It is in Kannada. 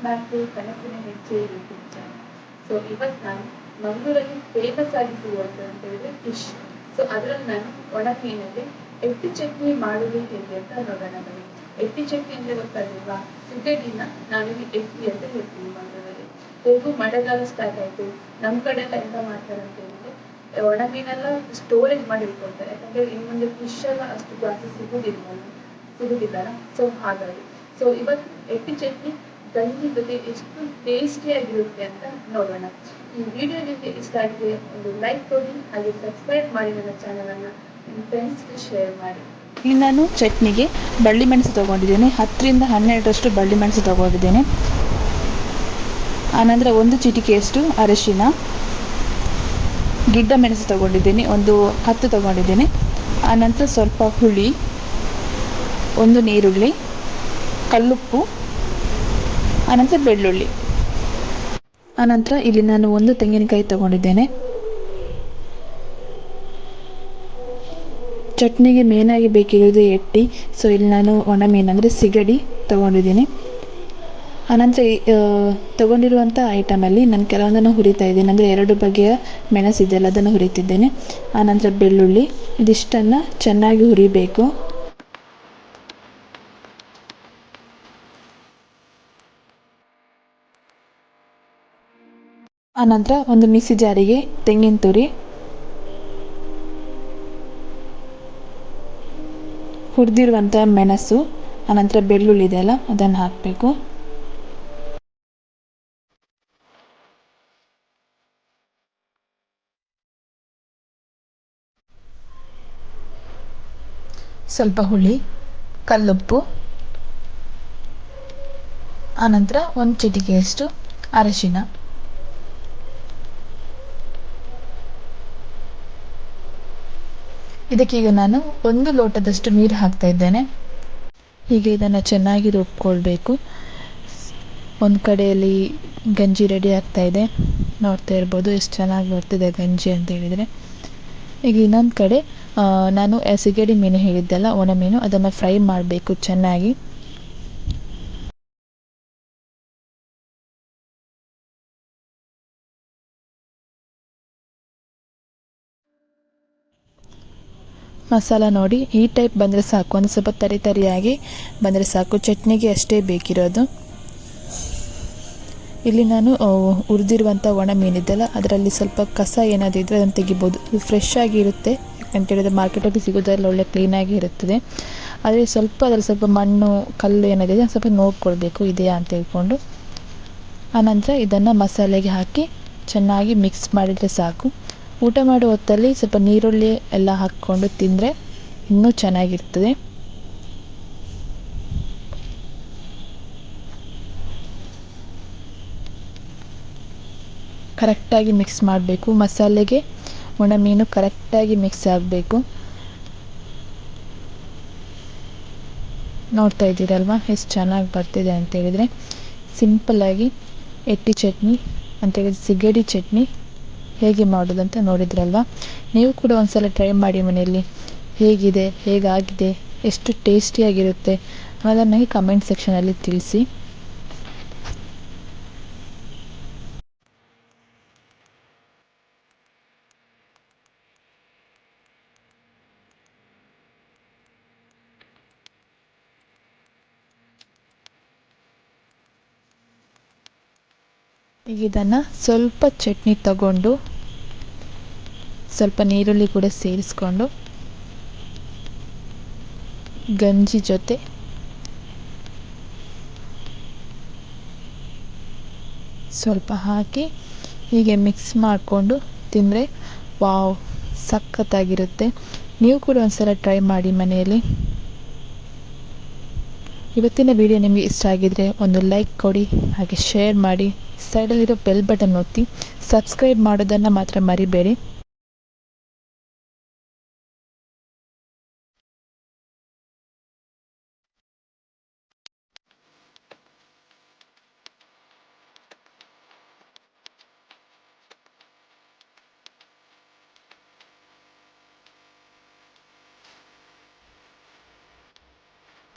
ಬ್ಯಾಕ್ ಟು ಕನಸಿನ ಹೆಜ್ಜೆ ಯೂಟ್ಯೂಬ್ ಚಾನಲ್. ಸೊ ಇವತ್ತು ನಾನು ಮಂಗಳೂರಲ್ಲಿ ಫೇಮಸ್ ಆಗಿ ಸಿಗುವಂಥದ್ದು ಅಂತ ಹೇಳಿದ್ರೆ ಫಿಶ್. ಸೊ ಅದರಲ್ಲಿ ನಾನು ಒಣ ಮೀನಲ್ಲಿ ಎಟ್ಟಿ ಚಟ್ನಿ ಮಾಡುವುದು ಹೇಗೆ ಅಂತ ನೋಡೋಣ ಬನ್ನಿ. ಎಟ್ಟಿ ಚಟ್ನಿ ಅಂದರೆ ಗೊತ್ತಾಗಿಲ್ವಾ? ಸಿಗಡಿನ ನಾವಿಲ್ಲಿ ಎಟ್ಟಿ ಅಂತ ಹೇಳ್ತೀವಿ ಮಂಗಳೂರಲ್ಲಿ. ಹೇಗೂ ಮಳೆಗಾಲ ಸ್ಟಾರ್ಟ್ ಆಯಿತು, ನಮ್ಮ ಕಡೆ ಎಲ್ಲ ಎಂತ ಮಾಡ್ತಾರೆ ಅಂತ ಹೇಳಿದ್ರೆ ಒಣ ಮೀನೆಲ್ಲ ಸ್ಟೋರೇಜ್ ಮಾಡಿ ಇಟ್ಕೊಳ್ತಾರೆ. ಯಾಕಂದರೆ ಇನ್ನು ಮುಂದೆ ಫಿಶ್ ಎಲ್ಲ ಅಷ್ಟು ಜಾಸ್ತಿ ಸಿಗುದಿಲ್ಲ. ಸೊ ಹಾಗಾಗಿ ಸೊ ಇವತ್ತು ಎಟ್ಟಿ ಚಟ್ನಿ ಗಂಜಿ ಜೊತೆ ಎಷ್ಟು ಟೇಸ್ಟಿಯಾಗಿರುತ್ತೆ ಅಂತ ನೋಡೋಣ. ಈ ವಿಡಿಯೋ ನಿಮಗೆ ಇಷ್ಟ ಆಗಿದೆ ಒಂದು ಲೈಕ್ ಕೊಡಿ, ಹಾಗೆ ಸಬ್ಸ್ಕ್ರೈಬ್ ಮಾಡಿ ನನ್ನ ಚಾನಲನ್ನು ನಿಮ್ಮ ಫ್ರೆಂಡ್ಸ್ಗೆ ಶೇರ್ ಮಾಡಿ. ಇಲ್ಲಿ ನಾನು ಚಟ್ನಿಗೆ ಬಳ್ಳಿ ಮೆಣಸು ತೊಗೊಂಡಿದ್ದೇನೆ. 10ರಿಂದ 12ರಷ್ಟು ಬಳ್ಳಿ ಮೆಣಸು ತೊಗೊಂಡಿದ್ದೇನೆ. ಆನಂತರ 1 ಚಿಟಿಕೆಯಷ್ಟು ಅರಿಶಿನ, ಗಿಡ್ಡ ಮೆಣಸು ತೊಗೊಂಡಿದ್ದೀನಿ, ಒಂದು 10 ತೊಗೊಂಡಿದ್ದೀನಿ. ಆನಂತರ ಸ್ವಲ್ಪ ಹುಳಿ, 1 ನೀರುಳ್ಳಿ, ಕಲ್ಲುಪ್ಪು, ಆನಂತರ ಬೆಳ್ಳುಳ್ಳಿ. ಆನಂತರ ಇಲ್ಲಿ ನಾನು 1 ತೆಂಗಿನಕಾಯಿ ತೊಗೊಂಡಿದ್ದೇನೆ. ಚಟ್ನಿಗೆ ಮೇನಾಗಿ ಬೇಕಿರೋದು ಎಟ್ಟಿ. ಸೊ ಇಲ್ಲಿ ನಾನು ಒಣ ಮೀನು ಅಂದರೆ ಸಿಗಡಿ ತೊಗೊಂಡಿದ್ದೀನಿ. ಆನಂತರ ತೊಗೊಂಡಿರುವಂಥ ಐಟಮಲ್ಲಿ ನಾನು ಕೆಲವೊಂದನ್ನು ಹುರಿತಾ ಇದ್ದೀನಿ. ಅಂದರೆ 2 ಬಗೆಯ ಮೆಣಸಿದೆಯಲ್ಲ ಅದನ್ನು ಹುರಿತಿದ್ದೇನೆ. ಆನಂತರ ಬೆಳ್ಳುಳ್ಳಿ, ಇದಿಷ್ಟನ್ನು ಚೆನ್ನಾಗಿ ಹುರಿಬೇಕು. ಆನಂತರ ಒಂದು ಮಿಕ್ಸಿ ಜಾರಿಗೆ ತೆಂಗಿನ ತುರಿ, ಹುರಿದಿರುವಂಥ ಮೆಣಸು, ಆನಂತರ ಬೆಳ್ಳುಳ್ಳಿ ಇದೆಯಲ್ಲ ಅದನ್ನು ಹಾಕಬೇಕು. ಸ್ವಲ್ಪ ಹುಳಿ, ಕಲ್ಲುಪ್ಪು, ಆನಂತರ 1 ಚಿಟಿಕೆಯಷ್ಟು ಅರಿಶಿನ. ಇದಕ್ಕೀಗ ನಾನು 1 ಲೋಟದಷ್ಟು ನೀರು ಹಾಕ್ತಾ ಇದ್ದೇನೆ. ಹೀಗೆ ಇದನ್ನು ಚೆನ್ನಾಗಿ ರುಬ್ಕೊಳ್ಬೇಕು. ಒಂದು ಕಡೆಯಲ್ಲಿ ಗಂಜಿ ರೆಡಿ ಆಗ್ತಾ ಇದೆ, ನೋಡ್ತಾ ಇರ್ಬೋದು ಎಷ್ಟು ಚೆನ್ನಾಗಿ ಬರ್ತಿದೆ ಗಂಜಿ ಅಂತ ಹೇಳಿದರೆ. ಈಗ ಇನ್ನೊಂದು ಕಡೆ ನಾನು ಸಿಗಡಿ ಮೀನು ಹೇಳಿದ್ದೆಲ್ಲ ಒಣ ಮೀನು, ಅದನ್ನು ಫ್ರೈ ಮಾಡಬೇಕು ಚೆನ್ನಾಗಿ. ಮಸಾಲ ನೋಡಿ ಈ ಟೈಪ್ ಬಂದರೆ ಸಾಕು, ಒಂದು ಸ್ವಲ್ಪ ತರಿಯಾಗಿ ಬಂದರೆ ಸಾಕು. ಚಟ್ನಿಗೆ ಅಷ್ಟೇ ಬೇಕಿರೋದು. ಇಲ್ಲಿ ನಾನು ಹುರಿದಿರುವಂಥ ಒಣ ಮೀನಿದ್ದೆಲ್ಲ ಅದರಲ್ಲಿ ಸ್ವಲ್ಪ ಕಸ ಏನಾದರೂ ಇದ್ದರೆ ಅದನ್ನು ತೆಗಿಬೋದು. ಇದು ಫ್ರೆಶ್ ಆಗಿರುತ್ತೆ, ಯಾಕಂತೇಳಿದರೆ ಮಾರ್ಕೆಟಲ್ಲಿ ಸಿಗೋದ್ರಲ್ಲಿ ಒಳ್ಳೆ ಕ್ಲೀನಾಗಿ ಇರುತ್ತದೆ. ಆದರೆ ಅದರಲ್ಲಿ ಸ್ವಲ್ಪ ಮಣ್ಣು ಕಲ್ಲು ಏನಾದಿದೆ ಸ್ವಲ್ಪ ನೋಡ್ಕೊಳ್ಬೇಕು ಇದೆಯಾ ಅಂತ ಹೇಳ್ಕೊಂಡು. ಆನಂತರ ಇದನ್ನು ಮಸಾಲೆಗೆ ಹಾಕಿ ಚೆನ್ನಾಗಿ ಮಿಕ್ಸ್ ಮಾಡಿದರೆ ಸಾಕು. ಊಟ ಮಾಡೋ ಹೊತ್ತಲ್ಲಿ ಸ್ವಲ್ಪ ನೀರುಳ್ಳಿ ಎಲ್ಲ ಹಾಕ್ಕೊಂಡು ತಿಂದರೆ ಇನ್ನೂ ಚೆನ್ನಾಗಿರ್ತದೆ. ಕರೆಕ್ಟಾಗಿ ಮಿಕ್ಸ್ ಮಾಡಬೇಕು. ಮಸಾಲೆಗೆ ಒಣ ಮೀನು ಕರೆಕ್ಟಾಗಿ ಮಿಕ್ಸ್ ಆಗಬೇಕು. ನೋಡ್ತಾ ಇದ್ದೀರಲ್ವ ಎಷ್ಟು ಚೆನ್ನಾಗಿ ಬರ್ತಿದೆ ಅಂತೇಳಿದರೆ. ಸಿಂಪಲ್ಲಾಗಿ ಎಟ್ಟಿ ಚಟ್ನಿ ಅಂತೇಳಿದರೆ ಸಿಗಡಿ ಚಟ್ನಿ ಹೇಗೆ ಮಾಡೋದಂತ ನೋಡಿದ್ರಲ್ವ. ನೀವು ಕೂಡ ಒಂದ್ಸಲ ಟ್ರೈ ಮಾಡಿ ಮನೆಯಲ್ಲಿ. ಹೇಗಾಗಿದೆ, ಎಷ್ಟು ಟೇಸ್ಟಿಯಾಗಿರುತ್ತೆ ಅನ್ನೋದನ್ನು ನನಗೆ ಕಮೆಂಟ್ ಸೆಕ್ಷನಲ್ಲಿ ತಿಳಿಸಿ. ಈಗ ಇದನ್ನು ಸ್ವಲ್ಪ ಚಟ್ನಿ ತಗೊಂಡು ಸ್ವಲ್ಪ ನೀರುಳ್ಳಿ ಕೂಡ ಸೇರಿಸ್ಕೊಂಡು ಗಂಜಿ ಜೊತೆ ಸ್ವಲ್ಪ ಹಾಕಿ ಹೀಗೆ ಮಿಕ್ಸ್ ಮಾಡಿಕೊಂಡು ತಿಂದರೆ ವಾವ್, ಸಖತ್ತಾಗಿರುತ್ತೆ. ನೀವು ಕೂಡ ಒಂದ್ಸಲ ಟ್ರೈ ಮಾಡಿ ಮನೆಯಲ್ಲಿ. ಇವತ್ತಿನ ವಿಡಿಯೋ ನಿಮಗೆ ಇಷ್ಟ ಆಗಿದರೆ ಒಂದು ಲೈಕ್ ಕೊಡಿ, ಹಾಗೆ ಶೇರ್ ಮಾಡಿ, ಸೈಡಲ್ಲಿರೋ ಬೆಲ್ ಬಟನ್ ಒತ್ತಿ, ಸಬ್ಸ್ಕ್ರೈಬ್ ಮಾಡೋದನ್ನು ಮಾತ್ರ ಮರಿಬೇಡಿ.